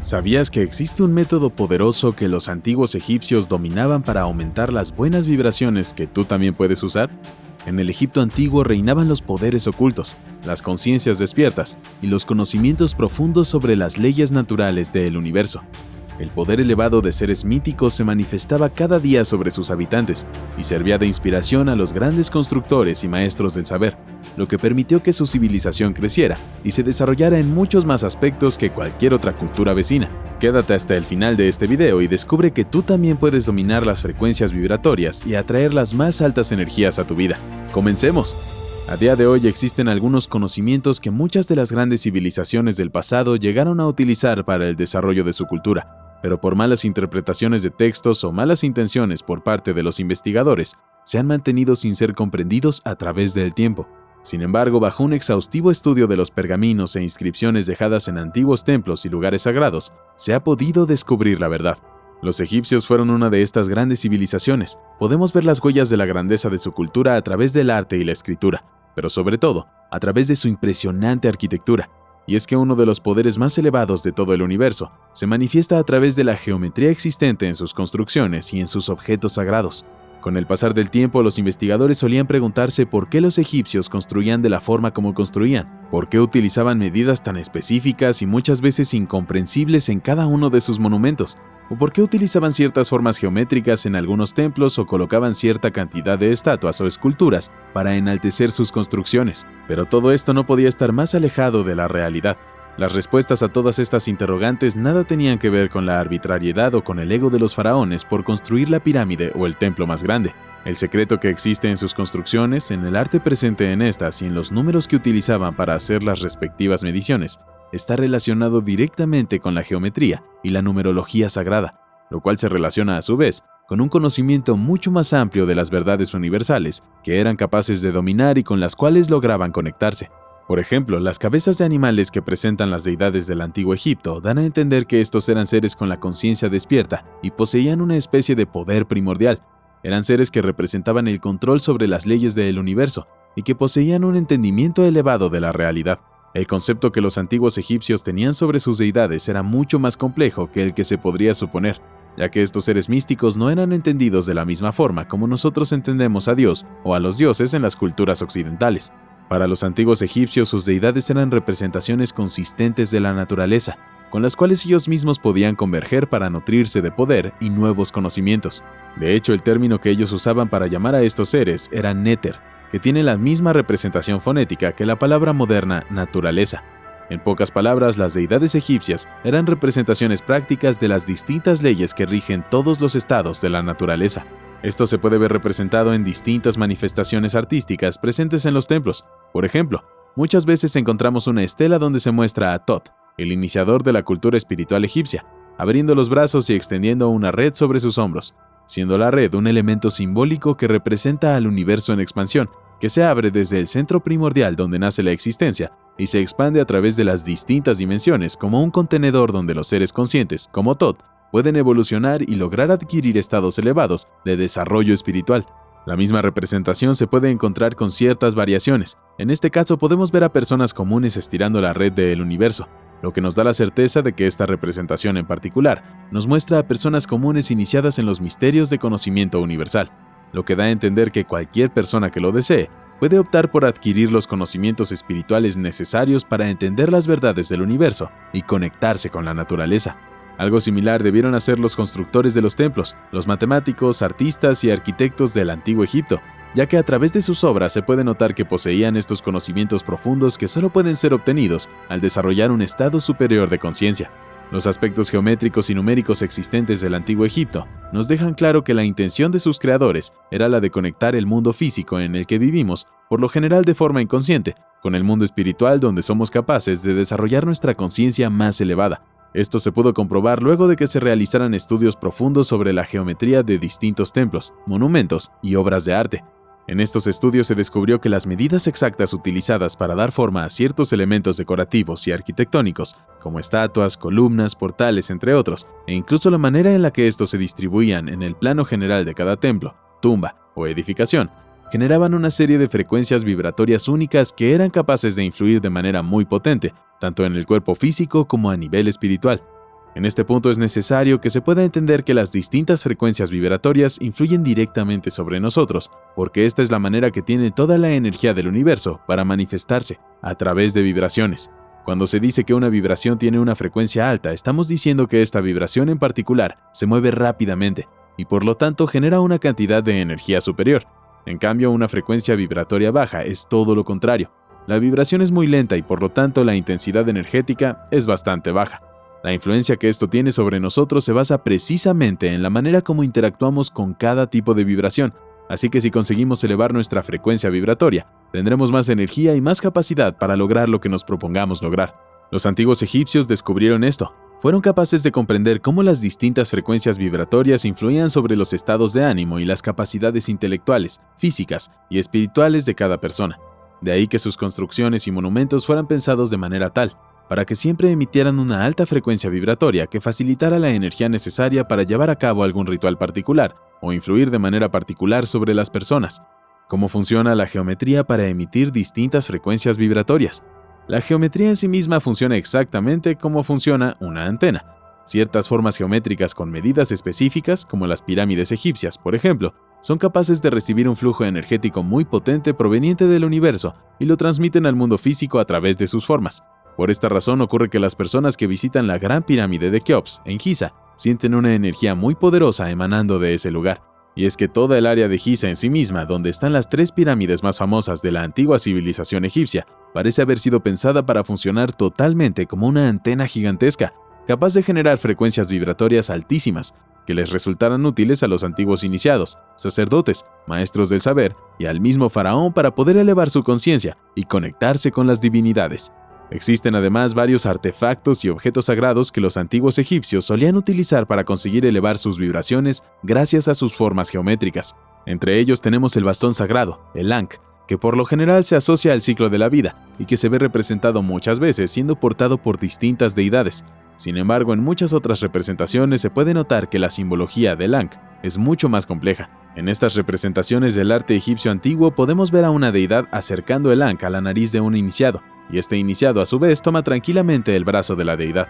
¿Sabías que existe un método poderoso que los antiguos egipcios dominaban para aumentar las buenas vibraciones que tú también puedes usar? En el Egipto antiguo reinaban los poderes ocultos, las conciencias despiertas y los conocimientos profundos sobre las leyes naturales del universo. El poder elevado de seres míticos se manifestaba cada día sobre sus habitantes y servía de inspiración a los grandes constructores y maestros del saber, lo que permitió que su civilización creciera y se desarrollara en muchos más aspectos que cualquier otra cultura vecina. Quédate hasta el final de este video y descubre que tú también puedes dominar las frecuencias vibratorias y atraer las más altas energías a tu vida. ¡Comencemos! A día de hoy existen algunos conocimientos que muchas de las grandes civilizaciones del pasado llegaron a utilizar para el desarrollo de su cultura, pero por malas interpretaciones de textos o malas intenciones por parte de los investigadores, se han mantenido sin ser comprendidos a través del tiempo. Sin embargo, bajo un exhaustivo estudio de los pergaminos e inscripciones dejadas en antiguos templos y lugares sagrados, se ha podido descubrir la verdad. Los egipcios fueron una de estas grandes civilizaciones. Podemos ver las huellas de la grandeza de su cultura a través del arte y la escritura, pero sobre todo, a través de su impresionante arquitectura. Y es que uno de los poderes más elevados de todo el universo se manifiesta a través de la geometría existente en sus construcciones y en sus objetos sagrados. Con el pasar del tiempo, los investigadores solían preguntarse por qué los egipcios construían de la forma como construían, por qué utilizaban medidas tan específicas y muchas veces incomprensibles en cada uno de sus monumentos, o por qué utilizaban ciertas formas geométricas en algunos templos o colocaban cierta cantidad de estatuas o esculturas para enaltecer sus construcciones. Pero todo esto no podía estar más alejado de la realidad. Las respuestas a todas estas interrogantes nada tenían que ver con la arbitrariedad o con el ego de los faraones por construir la pirámide o el templo más grande. El secreto que existe en sus construcciones, en el arte presente en estas y en los números que utilizaban para hacer las respectivas mediciones, está relacionado directamente con la geometría y la numerología sagrada, lo cual se relaciona a su vez con un conocimiento mucho más amplio de las verdades universales que eran capaces de dominar y con las cuales lograban conectarse. Por ejemplo, las cabezas de animales que presentan las deidades del antiguo Egipto dan a entender que estos eran seres con la conciencia despierta y poseían una especie de poder primordial. Eran seres que representaban el control sobre las leyes del universo y que poseían un entendimiento elevado de la realidad. El concepto que los antiguos egipcios tenían sobre sus deidades era mucho más complejo que el que se podría suponer, ya que estos seres místicos no eran entendidos de la misma forma como nosotros entendemos a Dios o a los dioses en las culturas occidentales. Para los antiguos egipcios, sus deidades eran representaciones consistentes de la naturaleza, con las cuales ellos mismos podían converger para nutrirse de poder y nuevos conocimientos. De hecho, el término que ellos usaban para llamar a estos seres era néter, que tiene la misma representación fonética que la palabra moderna naturaleza. En pocas palabras, las deidades egipcias eran representaciones prácticas de las distintas leyes que rigen todos los estados de la naturaleza. Esto se puede ver representado en distintas manifestaciones artísticas presentes en los templos. Por ejemplo, muchas veces encontramos una estela donde se muestra a Tot, el iniciador de la cultura espiritual egipcia, abriendo los brazos y extendiendo una red sobre sus hombros, siendo la red un elemento simbólico que representa al universo en expansión, que se abre desde el centro primordial donde nace la existencia y se expande a través de las distintas dimensiones como un contenedor donde los seres conscientes, como Tot, pueden evolucionar y lograr adquirir estados elevados de desarrollo espiritual. La misma representación se puede encontrar con ciertas variaciones. En este caso podemos ver a personas comunes estirando la red del universo, lo que nos da la certeza de que esta representación en particular nos muestra a personas comunes iniciadas en los misterios de conocimiento universal, lo que da a entender que cualquier persona que lo desee puede optar por adquirir los conocimientos espirituales necesarios para entender las verdades del universo y conectarse con la naturaleza. Algo similar debieron hacer los constructores de los templos, los matemáticos, artistas y arquitectos del antiguo Egipto, ya que a través de sus obras se puede notar que poseían estos conocimientos profundos que solo pueden ser obtenidos al desarrollar un estado superior de conciencia. Los aspectos geométricos y numéricos existentes del antiguo Egipto nos dejan claro que la intención de sus creadores era la de conectar el mundo físico en el que vivimos, por lo general de forma inconsciente, con el mundo espiritual donde somos capaces de desarrollar nuestra conciencia más elevada. Esto se pudo comprobar luego de que se realizaran estudios profundos sobre la geometría de distintos templos, monumentos y obras de arte. En estos estudios se descubrió que las medidas exactas utilizadas para dar forma a ciertos elementos decorativos y arquitectónicos, como estatuas, columnas, portales, entre otros, e incluso la manera en la que estos se distribuían en el plano general de cada templo, tumba o edificación, generaban una serie de frecuencias vibratorias únicas que eran capaces de influir de manera muy potente, tanto en el cuerpo físico como a nivel espiritual. En este punto es necesario que se pueda entender que las distintas frecuencias vibratorias influyen directamente sobre nosotros, porque esta es la manera que tiene toda la energía del universo para manifestarse, a través de vibraciones. Cuando se dice que una vibración tiene una frecuencia alta, estamos diciendo que esta vibración en particular se mueve rápidamente y por lo tanto genera una cantidad de energía superior. En cambio, una frecuencia vibratoria baja es todo lo contrario. La vibración es muy lenta y por lo tanto la intensidad energética es bastante baja. La influencia que esto tiene sobre nosotros se basa precisamente en la manera como interactuamos con cada tipo de vibración, así que si conseguimos elevar nuestra frecuencia vibratoria, tendremos más energía y más capacidad para lograr lo que nos propongamos lograr. Los antiguos egipcios descubrieron esto. Fueron capaces de comprender cómo las distintas frecuencias vibratorias influían sobre los estados de ánimo y las capacidades intelectuales, físicas y espirituales de cada persona. De ahí que sus construcciones y monumentos fueran pensados de manera tal, para que siempre emitieran una alta frecuencia vibratoria que facilitara la energía necesaria para llevar a cabo algún ritual particular o influir de manera particular sobre las personas. ¿Cómo funciona la geometría para emitir distintas frecuencias vibratorias? La geometría en sí misma funciona exactamente como funciona una antena. Ciertas formas geométricas con medidas específicas, como las pirámides egipcias, por ejemplo, son capaces de recibir un flujo energético muy potente proveniente del universo y lo transmiten al mundo físico a través de sus formas. Por esta razón ocurre que las personas que visitan la Gran Pirámide de Keops, en Giza, sienten una energía muy poderosa emanando de ese lugar. Y es que toda el área de Giza en sí misma, donde están las 3 pirámides más famosas de la antigua civilización egipcia, parece haber sido pensada para funcionar totalmente como una antena gigantesca, capaz de generar frecuencias vibratorias altísimas, que les resultaran útiles a los antiguos iniciados, sacerdotes, maestros del saber y al mismo faraón para poder elevar su conciencia y conectarse con las divinidades. Existen además varios artefactos y objetos sagrados que los antiguos egipcios solían utilizar para conseguir elevar sus vibraciones gracias a sus formas geométricas. Entre ellos tenemos el bastón sagrado, el Ankh, que por lo general se asocia al ciclo de la vida y que se ve representado muchas veces siendo portado por distintas deidades. Sin embargo, en muchas otras representaciones se puede notar que la simbología del Ankh es mucho más compleja. En estas representaciones del arte egipcio antiguo podemos ver a una deidad acercando el Ankh a la nariz de un iniciado, y este iniciado a su vez toma tranquilamente el brazo de la deidad,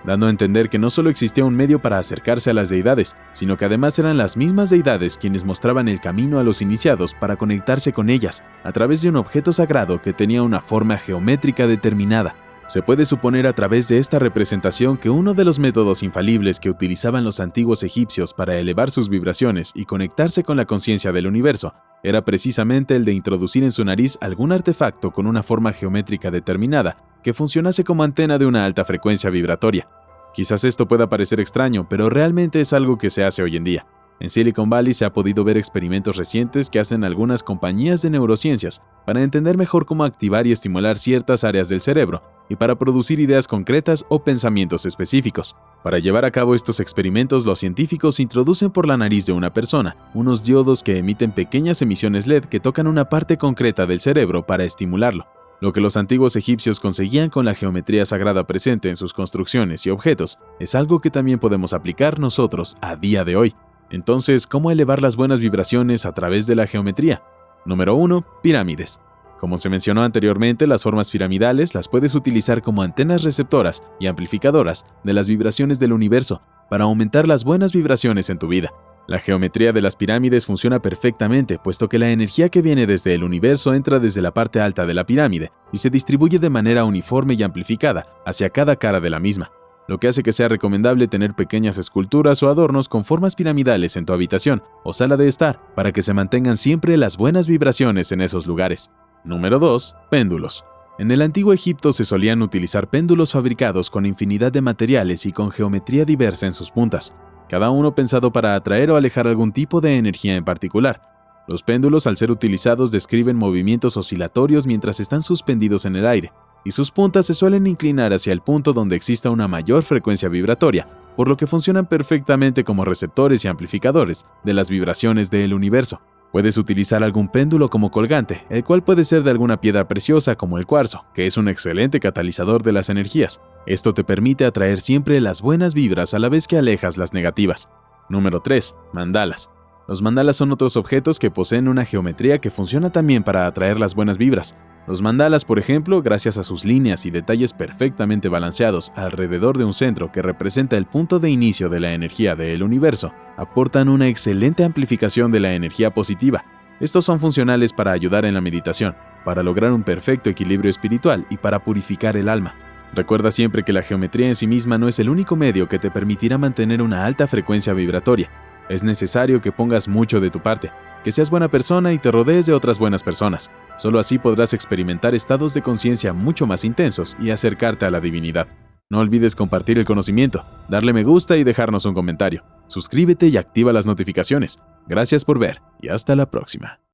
dando a entender que no solo existía un medio para acercarse a las deidades, sino que además eran las mismas deidades quienes mostraban el camino a los iniciados para conectarse con ellas, a través de un objeto sagrado que tenía una forma geométrica determinada. Se puede suponer a través de esta representación que uno de los métodos infalibles que utilizaban los antiguos egipcios para elevar sus vibraciones y conectarse con la conciencia del universo era precisamente el de introducir en su nariz algún artefacto con una forma geométrica determinada que funcionase como antena de una alta frecuencia vibratoria. Quizás esto pueda parecer extraño, pero realmente es algo que se hace hoy en día. En Silicon Valley se ha podido ver experimentos recientes que hacen algunas compañías de neurociencias para entender mejor cómo activar y estimular ciertas áreas del cerebro y para producir ideas concretas o pensamientos específicos. Para llevar a cabo estos experimentos, los científicos introducen por la nariz de una persona unos diodos que emiten pequeñas emisiones LED que tocan una parte concreta del cerebro para estimularlo. Lo que los antiguos egipcios conseguían con la geometría sagrada presente en sus construcciones y objetos es algo que también podemos aplicar nosotros a día de hoy. Entonces, ¿cómo elevar las buenas vibraciones a través de la geometría? Número 1. Pirámides. Como se mencionó anteriormente, las formas piramidales las puedes utilizar como antenas receptoras y amplificadoras de las vibraciones del universo para aumentar las buenas vibraciones en tu vida. La geometría de las pirámides funciona perfectamente, puesto que la energía que viene desde el universo entra desde la parte alta de la pirámide y se distribuye de manera uniforme y amplificada hacia cada cara de la misma, lo que hace que sea recomendable tener pequeñas esculturas o adornos con formas piramidales en tu habitación o sala de estar para que se mantengan siempre las buenas vibraciones en esos lugares. Número 2. Péndulos. En el antiguo Egipto se solían utilizar péndulos fabricados con infinidad de materiales y con geometría diversa en sus puntas, cada uno pensado para atraer o alejar algún tipo de energía en particular. Los péndulos, al ser utilizados, describen movimientos oscilatorios mientras están suspendidos en el aire, y sus puntas se suelen inclinar hacia el punto donde exista una mayor frecuencia vibratoria, por lo que funcionan perfectamente como receptores y amplificadores de las vibraciones del universo. Puedes utilizar algún péndulo como colgante, el cual puede ser de alguna piedra preciosa como el cuarzo, que es un excelente catalizador de las energías. Esto te permite atraer siempre las buenas vibras a la vez que alejas las negativas. Número 3. Mandalas. Los mandalas son otros objetos que poseen una geometría que funciona también para atraer las buenas vibras. Los mandalas, por ejemplo, gracias a sus líneas y detalles perfectamente balanceados alrededor de un centro que representa el punto de inicio de la energía del universo, aportan una excelente amplificación de la energía positiva. Estos son funcionales para ayudar en la meditación, para lograr un perfecto equilibrio espiritual y para purificar el alma. Recuerda siempre que la geometría en sí misma no es el único medio que te permitirá mantener una alta frecuencia vibratoria. Es necesario que pongas mucho de tu parte, que seas buena persona y te rodees de otras buenas personas. Solo así podrás experimentar estados de conciencia mucho más intensos y acercarte a la divinidad. No olvides compartir el conocimiento, darle me gusta y dejarnos un comentario. Suscríbete y activa las notificaciones. Gracias por ver y hasta la próxima.